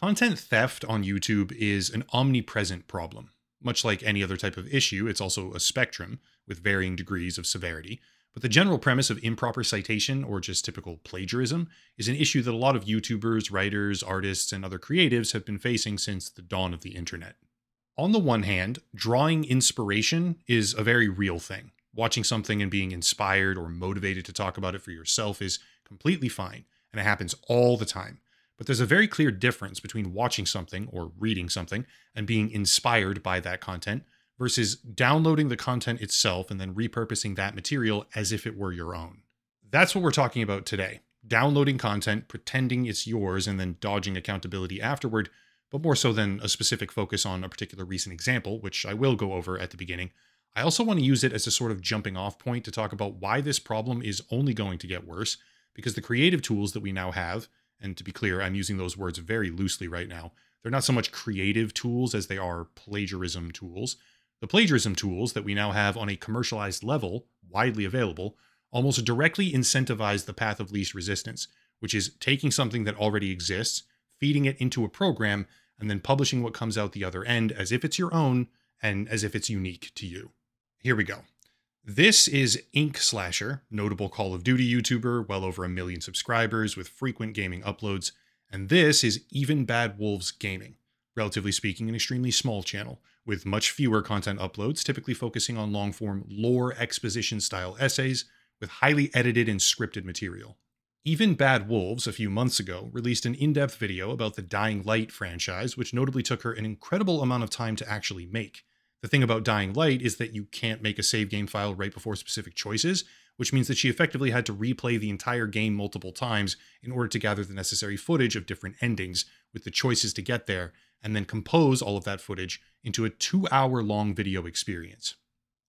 Content theft on YouTube is an omnipresent problem. Much like any other type of issue, it's also a spectrum with varying degrees of severity. But the general premise of improper citation, or just typical plagiarism, is an issue that a lot of YouTubers, writers, artists, and other creatives have been facing since the dawn of the internet. On the one hand, drawing inspiration is a very real thing. Watching something and being inspired or motivated to talk about it for yourself is completely fine, and it happens all the time. But there's a very clear difference between watching something or reading something and being inspired by that content versus downloading the content itself and then repurposing that material as if it were your own. That's what we're talking about today. Downloading content, pretending it's yours, and then dodging accountability afterward, but more so than a specific focus on a particular recent example, which I will go over at the beginning. I also want to use it as a sort of jumping off point to talk about why this problem is only going to get worse, because the creative tools that we now have, and to be clear, I'm using those words very loosely right now, they're not so much creative tools as they are plagiarism tools. The plagiarism tools that we now have on a commercialized level, widely available, almost directly incentivize the path of least resistance, which is taking something that already exists, feeding it into a program, and then publishing what comes out the other end as if it's your own and as if it's unique to you. Here we go. This is Ink Slasher, notable Call of Duty YouTuber, well over 1 million subscribers with frequent gaming uploads. And this is Even Bad Wolves Gaming, relatively speaking an extremely small channel, with much fewer content uploads, typically focusing on long-form lore exposition-style essays with highly edited and scripted material. Even Bad Wolves, a few months ago, released an in-depth video about the Dying Light franchise, which notably took her an incredible amount of time to actually make. The thing about Dying Light is that you can't make a save game file right before specific choices, which means that she effectively had to replay the entire game multiple times in order to gather the necessary footage of different endings with the choices to get there, and then compose all of that footage into a 2-hour-long video experience.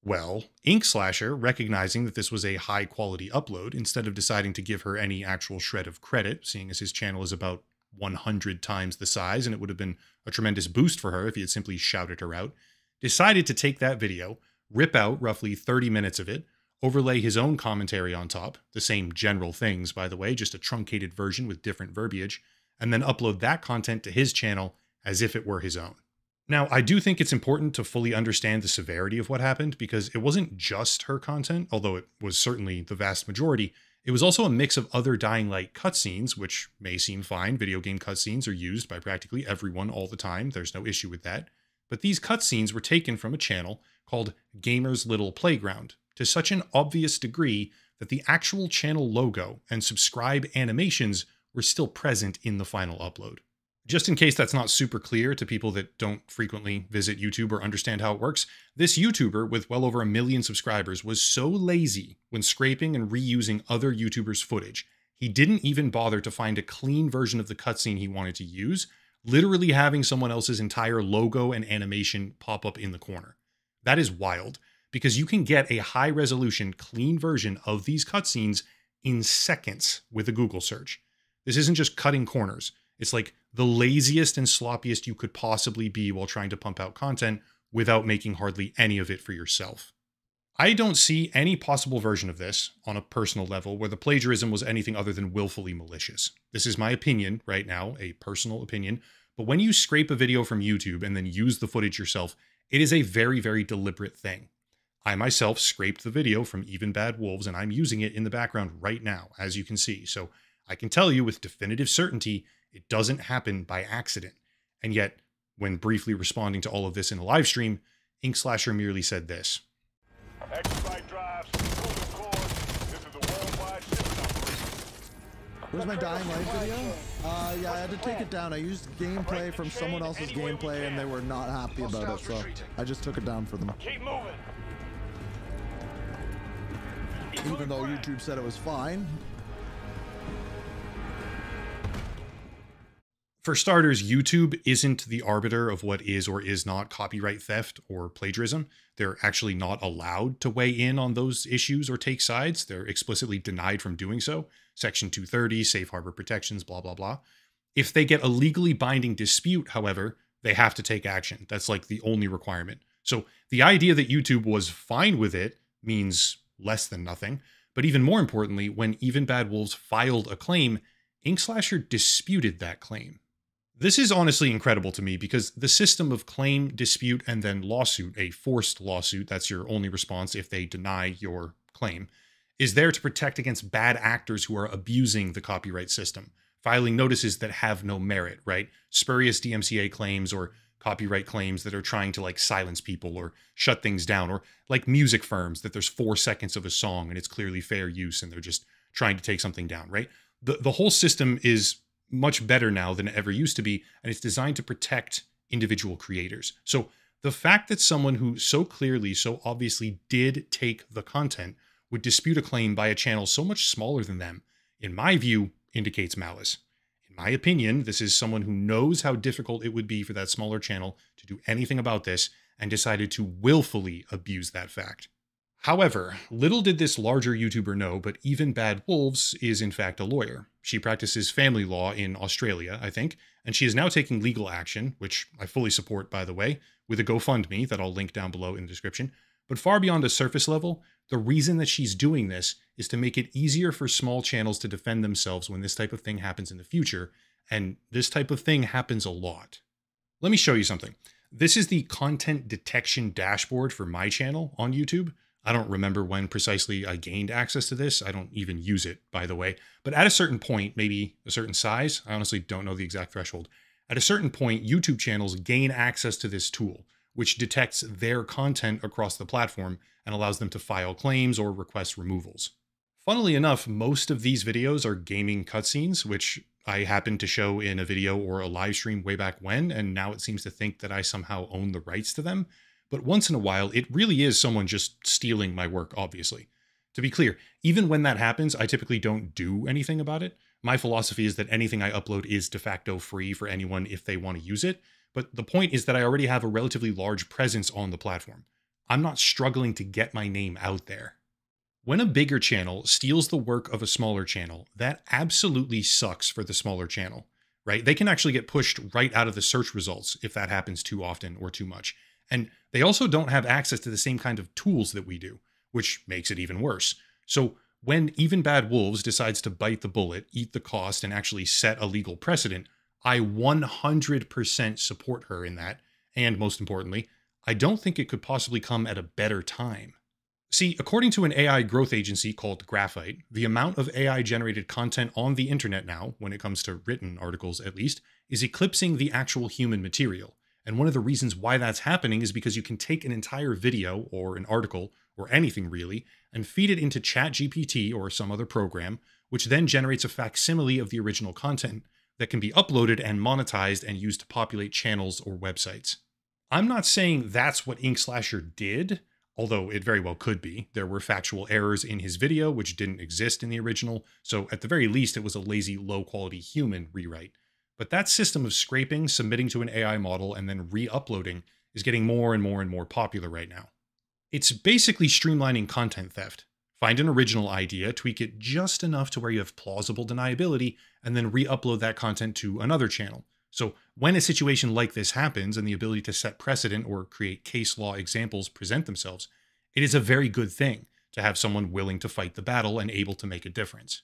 Well, Ink Slasher, recognizing that this was a high-quality upload, instead of deciding to give her any actual shred of credit, seeing as his channel is about 100 times the size, and it would have been a tremendous boost for her if he had simply shouted her out, decided to take that video, rip out roughly 30 minutes of it, overlay his own commentary on top, the same general things, by the way, just a truncated version with different verbiage, and then upload that content to his channel as if it were his own. Now, I do think it's important to fully understand the severity of what happened, because it wasn't just her content, although it was certainly the vast majority. It was also a mix of other Dying Light cutscenes, which may seem fine. Video game cutscenes are used by practically everyone all the time. There's no issue with that. But these cutscenes were taken from a channel called Gamer's Little Playground to such an obvious degree that the actual channel logo and subscribe animations were still present in the final upload. Just in case that's not super clear to people that don't frequently visit YouTube or understand how it works, this YouTuber with well over 1 million subscribers was so lazy when scraping and reusing other YouTubers' footage, he didn't even bother to find a clean version of the cutscene he wanted to use, literally having someone else's entire logo and animation pop up in the corner. That is wild, because you can get a high-resolution, clean version of these cutscenes in seconds with a Google search. This isn't just cutting corners. It's like the laziest and sloppiest you could possibly be while trying to pump out content without making hardly any of it for yourself. I don't see any possible version of this on a personal level where the plagiarism was anything other than willfully malicious. This is my opinion right now, a personal opinion, but when you scrape a video from YouTube and then use the footage yourself, it is a very, very deliberate thing. I myself scraped the video from Even Bad Wolves, and I'm using it in the background right now, as you can see. So I can tell you with definitive certainty, it doesn't happen by accident. And yet, when briefly responding to all of this in a live stream, Ink Slasher merely said this. Exabyte drives, moving cord. This is a worldwide shipping operation. Where's my Dying Light video? Yeah, I had to take it down. I used gameplay from someone else's gameplay and they were not happy about it, so I just took it down for them. Keep moving. Even though YouTube said it was fine. For starters, YouTube isn't the arbiter of what is or is not copyright theft or plagiarism. They're actually not allowed to weigh in on those issues or take sides. They're explicitly denied from doing so. Section 230, safe harbor protections, blah, blah, blah. If they get a legally binding dispute, however, they have to take action. That's like the only requirement. So the idea that YouTube was fine with it means less than nothing. But even more importantly, when Even Bad Wolves filed a claim, Ink Slasher disputed that claim. This is honestly incredible to me because the system of claim, dispute, and then lawsuit, a forced lawsuit, that's your only response if they deny your claim, is there to protect against bad actors who are abusing the copyright system, filing notices that have no merit, right? Spurious DMCA claims or copyright claims that are trying to like silence people or shut things down, or like music firms that there's 4 seconds of a song and it's clearly fair use and they're just trying to take something down, right? The whole system is much better now than it ever used to be, and it's designed to protect individual creators. So the fact that someone who so clearly, so obviously did take the content would dispute a claim by a channel so much smaller than them, in my view, indicates malice. In my opinion, this is someone who knows how difficult it would be for that smaller channel to do anything about this and decided to willfully abuse that fact. However, little did this larger YouTuber know, but Even Bad Wolves is in fact a lawyer. She practices family law in Australia, I think, and she is now taking legal action, which I fully support, by the way, with a GoFundMe that I'll link down below in the description. But far beyond a surface level, the reason that she's doing this is to make it easier for small channels to defend themselves when this type of thing happens in the future, and this type of thing happens a lot. Let me show you something. This is the content detection dashboard for my channel on YouTube. I don't remember when precisely I gained access to this. I don't even use it, by the way. But at a certain point, maybe a certain size, I honestly don't know the exact threshold. At a certain point, YouTube channels gain access to this tool, which detects their content across the platform and allows them to file claims or request removals. Funnily enough, most of these videos are gaming cutscenes, which I happened to show in a video or a live stream way back when, and now it seems to think that I somehow own the rights to them. But once in a while, it really is someone just stealing my work, obviously. To be clear, even when that happens, I typically don't do anything about it. My philosophy is that anything I upload is de facto free for anyone if they want to use it. But the point is that I already have a relatively large presence on the platform. I'm not struggling to get my name out there. When a bigger channel steals the work of a smaller channel, that absolutely sucks for the smaller channel, right? They can actually get pushed right out of the search results if that happens too often or too much. And they also don't have access to the same kind of tools that we do, which makes it even worse. So when Even Bad Wolves decides to bite the bullet, eat the cost, and actually set a legal precedent, I 100% support her in that. And most importantly, I don't think it could possibly come at a better time. See, according to an AI growth agency called Graphite, the amount of AI-generated content on the internet now, when it comes to written articles at least, is eclipsing the actual human material. And one of the reasons why that's happening is because you can take an entire video or an article or anything really and feed it into ChatGPT or some other program, which then generates a facsimile of the original content that can be uploaded and monetized and used to populate channels or websites. I'm not saying that's what Inkslasher did, although it very well could be. There were factual errors in his video which didn't exist in the original, so at the very least it was a lazy, low-quality human rewrite. But that system of scraping, submitting to an AI model, and then re-uploading is getting more and more and more popular right now. It's basically streamlining content theft. Find an original idea, tweak it just enough to where you have plausible deniability, and then re-upload that content to another channel. So when a situation like this happens and the ability to set precedent or create case law examples present themselves, it is a very good thing to have someone willing to fight the battle and able to make a difference.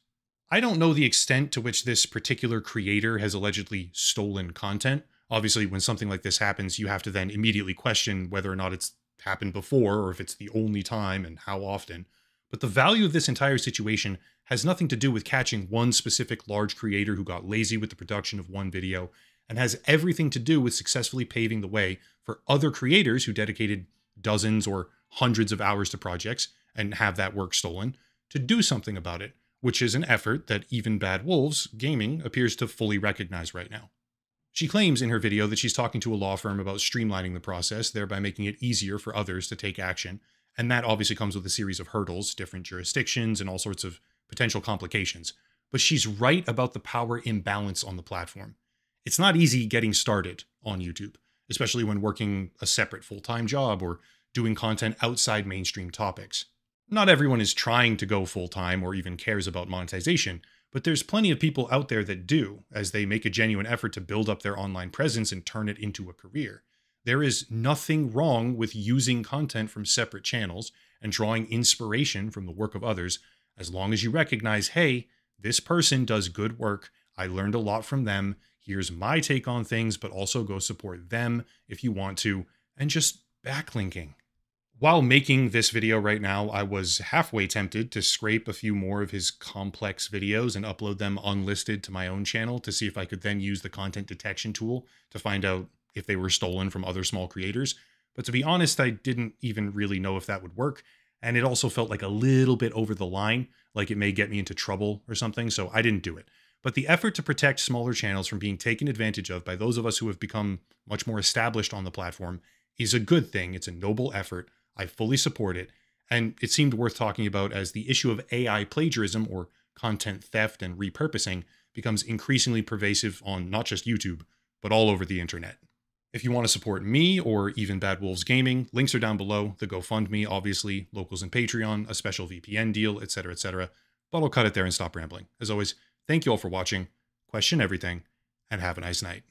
I don't know the extent to which this particular creator has allegedly stolen content. Obviously, when something like this happens, you have to then immediately question whether or not it's happened before or if it's the only time and how often. But the value of this entire situation has nothing to do with catching one specific large creator who got lazy with the production of one video, and has everything to do with successfully paving the way for other creators who dedicated dozens or hundreds of hours to projects and have that work stolen to do something about it, which is an effort that Even Bad Wolves Gaming appears to fully recognize right now. She claims in her video that she's talking to a law firm about streamlining the process, thereby making it easier for others to take action, and that obviously comes with a series of hurdles, different jurisdictions, and all sorts of potential complications. But she's right about the power imbalance on the platform. It's not easy getting started on YouTube, especially when working a separate full-time job or doing content outside mainstream topics. Not everyone is trying to go full-time or even cares about monetization, but there's plenty of people out there that do, as they make a genuine effort to build up their online presence and turn it into a career. There is nothing wrong with using content from separate channels and drawing inspiration from the work of others, as long as you recognize, hey, this person does good work, I learned a lot from them, Here's my take on things, but also go support them if you want to, and just backlinking. While making this video right now, I was halfway tempted to scrape a few more of his complex videos and upload them unlisted to my own channel to see if I could then use the content detection tool to find out if they were stolen from other small creators. But to be honest, I didn't even really know if that would work. And it also felt like a little bit over the line, like it may get me into trouble or something, so I didn't do it. But the effort to protect smaller channels from being taken advantage of by those of us who have become much more established on the platform is a good thing. It's a noble effort. I fully support it, and it seemed worth talking about as the issue of AI plagiarism or content theft and repurposing becomes increasingly pervasive on not just YouTube, but all over the internet. If you want to support me or even Bad Wolves Gaming, links are down below. The GoFundMe, obviously, locals and Patreon, a special VPN deal, etc., etc. But I'll cut it there and stop rambling. As always, thank you all for watching, question everything, and have a nice night.